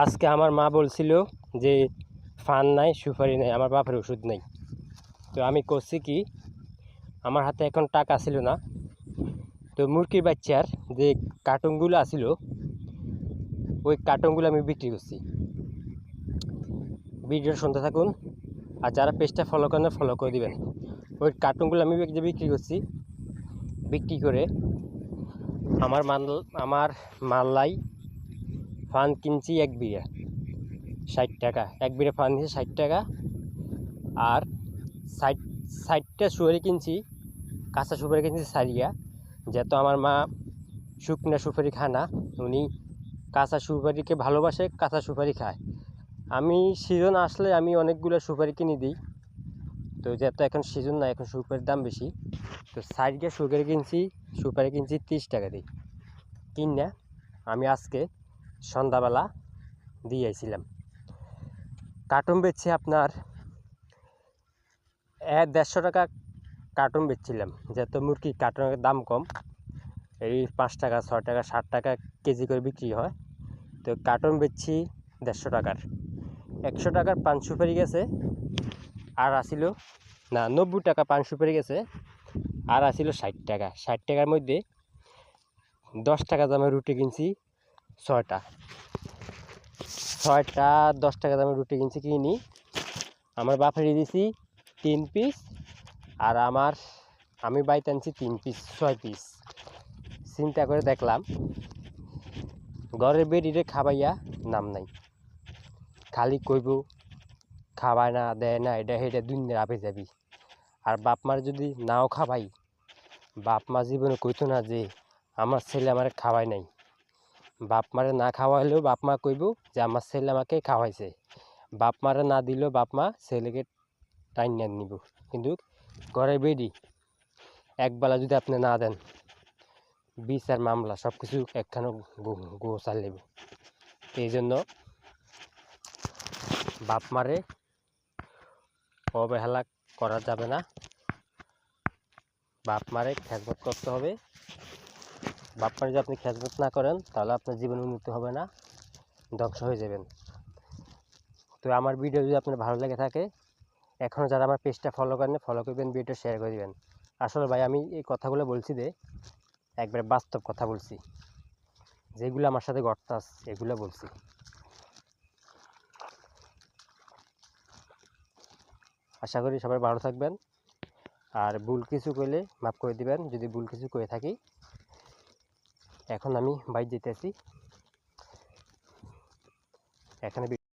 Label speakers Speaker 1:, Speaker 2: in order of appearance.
Speaker 1: আজকে আমার মা বলছিল যে ফান নাই, সুপারি নাই, আমার বাপের ওষুধ নেই। তো আমি করছি কি, আমার হাতে এখন টাকা ছিল না। তো মুরগির বাচ্চার যে কার্টুনগুলো আসিল, ওই কার্টুনগুলো আমি বিক্রি করছি। ভিডিও শুনতে থাকুন, আর যারা পেজটা ফলো করেন ফলো করে দিবেন। ওই কার্টুনগুলো আমি বিক্রি করছি। বিক্রি করে আমার মাল্লাই ফান কিনছি 1 বিঘা 60 টাকা। 1 বিঘা ফান দিয়েছে 60 টাকা। আর 60টা সুপারি কিনছি, কাঁচা সুপারি কিনছি সারিয়া। যেহেতু আমার মা শুকনা সুপারি খায় না, উনি কাঁচা সুপারিকে ভালোবাসে, কাঁচা সুপারি খায়। আমি সিজন আসলে আমি অনেকগুলো সুপারি কিনে দিই। তো যেহেতু এখন সিজন না, এখন সুপারির দাম বেশি, তো সারিয়া সুপারি কিনছি 30 টাকা দিই। কিনা আমি আজকে সন্ধ্যাবেলা দিয়ে আইছিলাম। কার্টুন বেচছে আপনার 150 টাকা কার্টুন বেচছিলাম। যেহেতু মুরগির কার্টুনের দাম কম, এই 5 টাকা 6 টাকা 7 টাকা কেজি করে বিক্রি হয়। তো কার্টুন বেচছি 150 টাকার। 100 টাকার পান সুপারি গেছে, আর আসিল না 90 টাকা পান সুপারি গেছে, আর আসিল 60 টাকা। 60 টাকার মধ্যে 10 টাকা দামের রুটি কিনছি 6টা 10 টাকা দামের রুটি কিনছি। কিনি আমার বাপের দিয়েছি 3 পিস, আর আমি বাইতে আনছি 3 পিস, 6 পিস। চিন্তা করে দেখলাম ঘরের বেডিরে খাবাইয়া নাম নাই, খালি কইব খাবায় না, দেয় না, এটা হেটা দুনিয়ার আপে যাবি। আর বাপ মার যদি নাও খাবাই, বাপ মা জীবনে কইতো না যে আমার ছেলে আমার খাওয়ায় নাই। বাপ মারে না খাওয়াইলেও বাপ মা কইব যে আমার ছেলে আমাকে খাওয়াইছে। বাপ মারে না দিলেও বাপ মা ছেলেকে টাইনিয়ে নিব। কিন্তু ঘরের বেডি একবেলা যদি আপনি না দেন, বিচার মামলা সব কিছু একখানে গোছাল নেব। এই জন্য বাপ মারে অবহেলা করা যাবে না, বাপ মারে খেদমত করতে হবে। বাপ মারে যদি আপনি খেদমত না করেন, তাহলে আপনার জীবন উন্নতি হবে না, ধ্বংস হয়ে যাবেন। তো আমার ভিডিও যদি আপনার ভালো লেগে থাকে, এখনও যারা আমার পেজটা ফলো করেন ফলো করবেন, ভিডিওটা শেয়ার করে দেবেন। আসলে ভাই আমি এই কথাগুলো বলছি যে একবারে বাস্তব কথা বলছি, যেগুলো আমার সাথে ঘটতাস এগুলো বলছি। আশা করি সবাই ভালো থাকবেন, আর ভুল কিছু করলে মাফ করে দিবেন যদি ভুল কিছু করে থাকি। এখন আমি বাইরে যেতেছি, এখানে